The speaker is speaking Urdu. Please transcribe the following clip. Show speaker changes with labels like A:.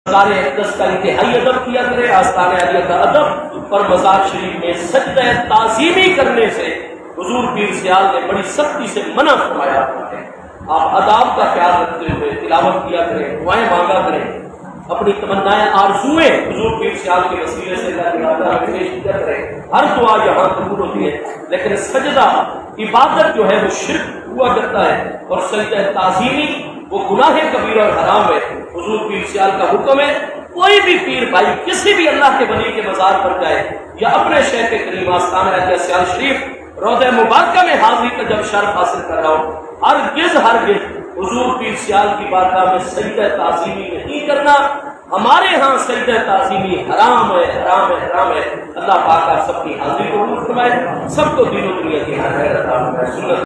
A: مزار اقدس کا انتہائی ادب کیا کرے، آستان عالیہ کا ادب، اور مزار شریف میں سجدہ تعظیمی کرنے سے حضور پیر سیال نے بڑی سختی سے منع فرمایا ہے۔ آپ آداب کا خیال رکھتے ہوئے تلاوت کیا کریں، دعائیں مانگا کریں، اپنی تمنائیں آرزوئیں حضور پیر سیال کے وسیلے سے اللہ کی بارگاہ میں پیش کیا کریں۔ ہر دعا یہاں قبول ہوتی ہے، لیکن سجدہ عبادت جو ہے وہ شرک ہوا کرتا ہے، اور سجدہ تعظیمی وہ گناہ کبیرہ اور حرام ہے۔ حضور پیر سیال کا حکم ہے، کوئی بھی پیر بھائی کسی بھی اللہ کے ولی کے مزار پر جائے یا اپنے شیخ کریم آستان عالیہ سیال شریف روضہ مبارکہ میں حاضری کا جب شرف حاصل کر رہا ہو، ہرگز حضور پیر سیال کی بارگاہ میں سجدہ تعظیمی نہیں کرنا۔ ہمارے ہاں سجدہ تعظیمی حرام ہے، حرام ہے، حرام ہے۔ اللہ پاک آپ سب کی حاضری قبول فرمائے، سب کو دین و دنیا کی خیر عطا فرمائے۔